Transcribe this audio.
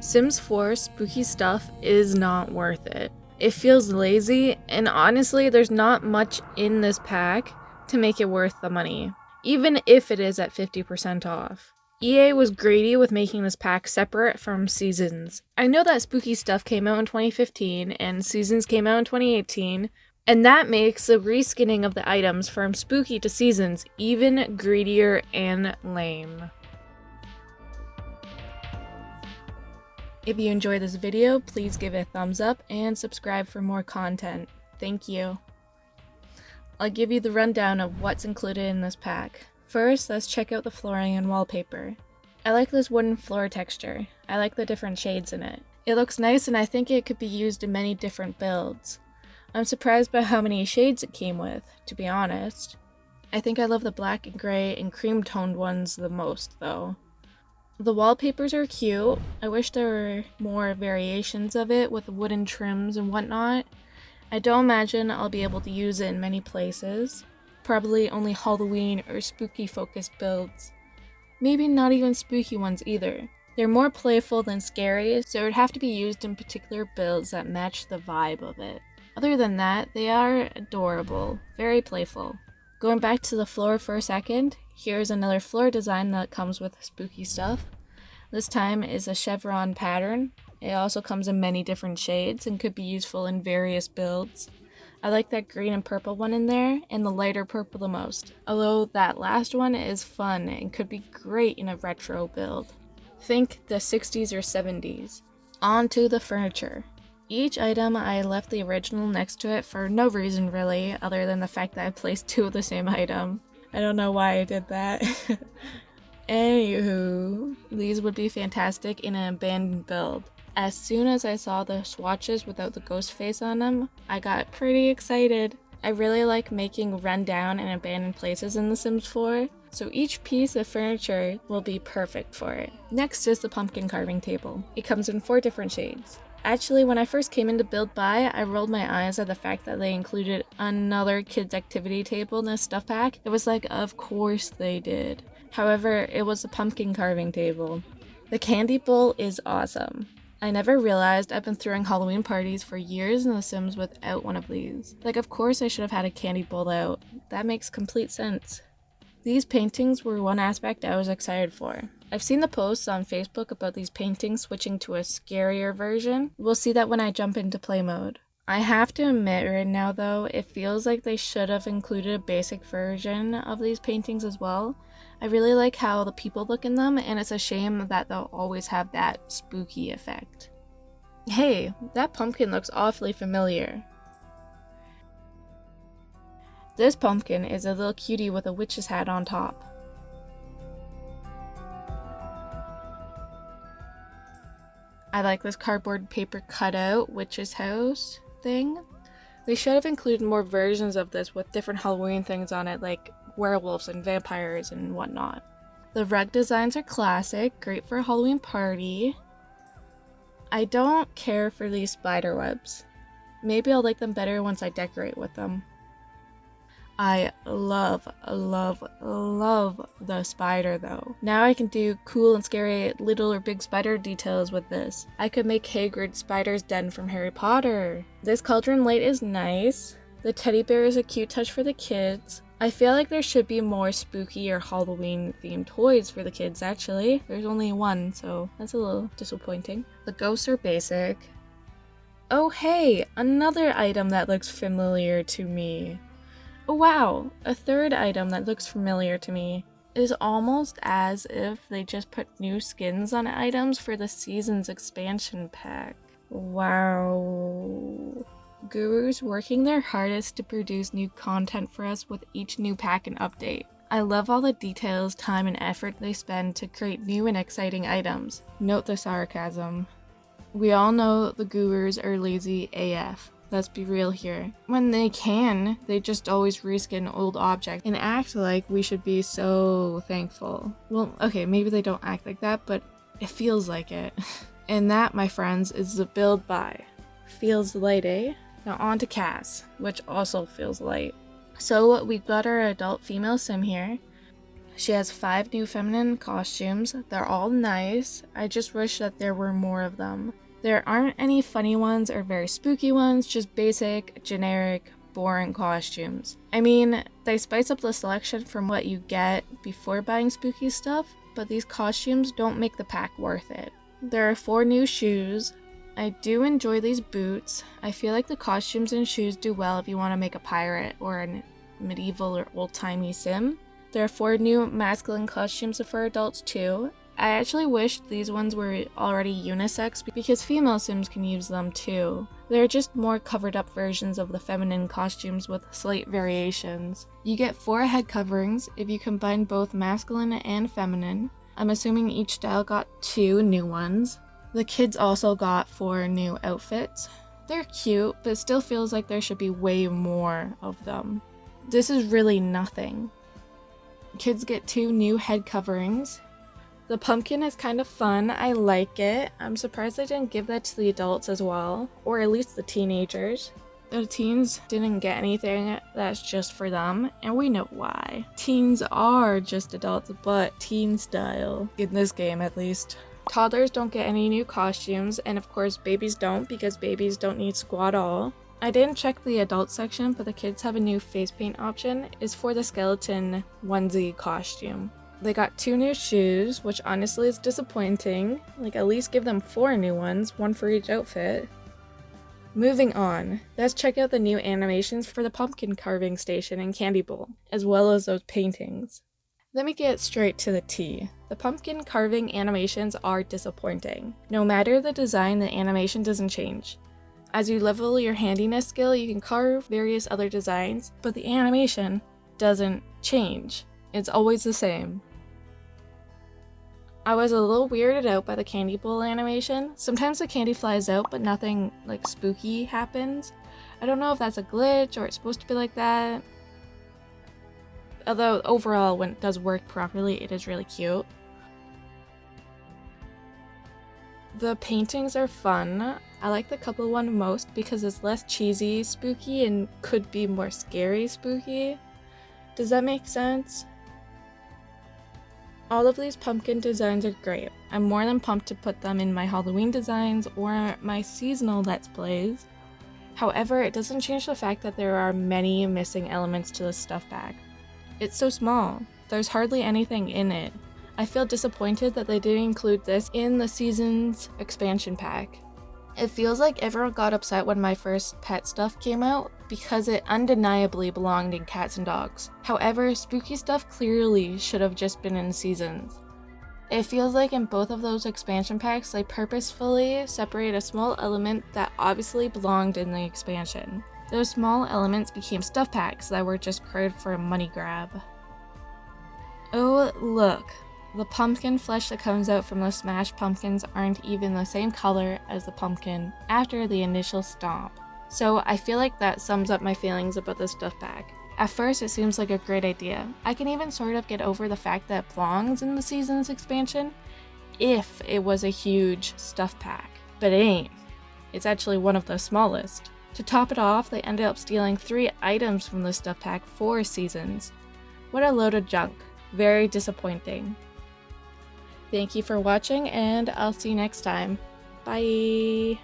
Sims 4 spooky stuff is not worth it. It feels lazy, and honestly, there's not much in this pack to make it worth the money, even if it is at 50% off. EA was greedy with making this pack separate from Seasons. I know that spooky stuff came out in 2015 and Seasons came out in 2018, and that makes the reskinning of the items from spooky to Seasons even greedier and lame. If you enjoyed this video, please give it a thumbs up and subscribe for more content. Thank you. I'll give you the rundown of what's included in this pack. First, let's check out the flooring and wallpaper. I like this wooden floor texture. I like the different shades in it. It looks nice and I think it could be used in many different builds. I'm surprised by how many shades it came with, to be honest. I think I love the black and gray and cream toned ones the most though. The wallpapers are cute. I wish there were more variations of it with wooden trims and whatnot. I don't imagine I'll be able to use it in many places. Probably only Halloween or spooky focused builds. Maybe not even spooky ones either. They're more playful than scary, so it would have to be used in particular builds that match the vibe of it. Other than that, they are adorable, very playful. Going back to the floor for a second, here's another floor design that comes with spooky stuff. This time is a chevron pattern. It also comes in many different shades and could be useful in various builds. I like that green and purple one in there, and the lighter purple the most, although that last one is fun and could be great in a retro build. Think the 60s or 70s. On to the furniture. Each item I left the original next to it for no reason really, other than the fact that I placed two of the same item. I don't know why I did that. Anywho, these would be fantastic in an abandoned build. As soon as I saw the swatches without the ghost face on them, I got pretty excited. I really like making rundown and abandoned places in The Sims 4, so each piece of furniture will be perfect for it. Next is the pumpkin carving table. It comes in 4 different shades. Actually, when I first came into Build Buy, I rolled my eyes at the fact that they included another kids activity table in this stuff pack. It was like, of course they did. However, it was a pumpkin carving table. The candy bowl is awesome. I never realized I've been throwing Halloween parties for years in The Sims without one of these. Like, of course I should have had a candy bowl out. That makes complete sense. These paintings were one aspect I was excited for. I've seen the posts on Facebook about these paintings switching to a scarier version. We'll see that when I jump into play mode. I have to admit right now though, it feels like they should have included a basic version of these paintings as well. I really like how the people look in them, and it's a shame that they'll always have that spooky effect. Hey, that pumpkin looks awfully familiar. This pumpkin is a little cutie with a witch's hat on top. I like this cardboard paper cutout witch's house thing. They should have included more versions of this with different Halloween things on it, like werewolves and vampires and whatnot. The rug designs are classic, great for a Halloween party. I don't care for these spider webs. Maybe I'll like them better once I decorate with them. I love the spider though. Now I can do cool and scary little or big spider details with this. I could make Hagrid's spider's den from Harry Potter. This cauldron light is nice. The teddy bear is a cute touch for the kids. I feel like there should be more spooky or Halloween themed toys for the kids actually. There's only one, so that's a little disappointing. The ghosts are basic. Oh hey, another item that looks familiar to me. Oh wow, a third item that looks familiar to me. It is almost as if they just put new skins on items for the season's expansion pack. Wow. Guru's working their hardest to produce new content for us with each new pack and update. I love all the details, time, and effort they spend to create new and exciting items. Note the sarcasm. We all know the Gurus are lazy AF. Let's be real here. When they can, they just always reskin old objects and act like we should be so thankful. Well, okay, maybe they don't act like that, but it feels like it. And that, my friends, is the build by. Feels light, eh? Now on to Cass, which also feels light. So we've got our adult female sim here. She has 5 new feminine costumes. They're all nice. I just wish that there were more of them. There aren't any funny ones or very spooky ones, just basic, generic, boring costumes. I mean, they spice up the selection from what you get before buying spooky stuff, but these costumes don't make the pack worth it. There are 4 new shoes. I do enjoy these boots. I feel like the costumes and shoes do well if you want to make a pirate or a medieval or old-timey sim. There are 4 new masculine costumes for adults too. I actually wish these ones were already unisex because female sims can use them too. They're just more covered up versions of the feminine costumes with slight variations. You get 4 head coverings if you combine both masculine and feminine. I'm assuming each style got 2 new ones. The kids also got 4 new outfits. They're cute, but it still feels like there should be way more of them. This is really nothing. Kids get 2 new head coverings. The pumpkin is kind of fun. I like it. I'm surprised they didn't give that to the adults as well, or at least the teenagers. The teens didn't get anything that's just for them, and we know why. Teens are just adults, but teen style. In this game, at least. Toddlers don't get any new costumes, and of course babies don't because babies don't need squat all. I didn't check the adult section, but the kids have a new face paint option. It's for the skeleton onesie costume. They got 2 new shoes, which honestly is disappointing. Like, at least give them 4 new ones, 1 for each outfit. Moving on, let's check out the new animations for the pumpkin carving station and candy bowl, as well as those paintings. Let me get straight to the tea. The pumpkin carving animations are disappointing. No matter the design, the animation doesn't change. As you level your handiness skill, you can carve various other designs, but the animation doesn't change. It's always the same. I was a little weirded out by the candy bowl animation. Sometimes the candy flies out, but nothing like spooky happens. I don't know if that's a glitch or it's supposed to be like that. Although overall, when it does work properly, it is really cute. The paintings are fun. I like the couple one most because it's less cheesy spooky and could be more scary spooky. Does that make sense? All of these pumpkin designs are great. I'm more than pumped to put them in my Halloween designs or my seasonal Let's Plays. However, it doesn't change the fact that there are many missing elements to the stuff pack. It's so small. There's hardly anything in it. I feel disappointed that they didn't include this in the season's expansion pack. It feels like everyone got upset when my first pet stuff came out because it undeniably belonged in cats and dogs. However, spooky stuff clearly should have just been in seasons. It feels like in both of those expansion packs, they purposefully separate a small element that obviously belonged in the expansion. Those small elements became stuff packs that were just created for a money grab. Oh, look. The pumpkin flesh that comes out from the smashed pumpkins aren't even the same color as the pumpkin after the initial stomp. So I feel like that sums up my feelings about this stuff pack. At first, it seems like a great idea. I can even sort of get over the fact that it belongs in the season's expansion if it was a huge stuff pack. But it ain't. It's actually one of the smallest. To top it off, they ended up stealing 3 items from the stuff pack for seasons. What a load of junk. Very disappointing. Thank you for watching, and I'll see you next time. Bye!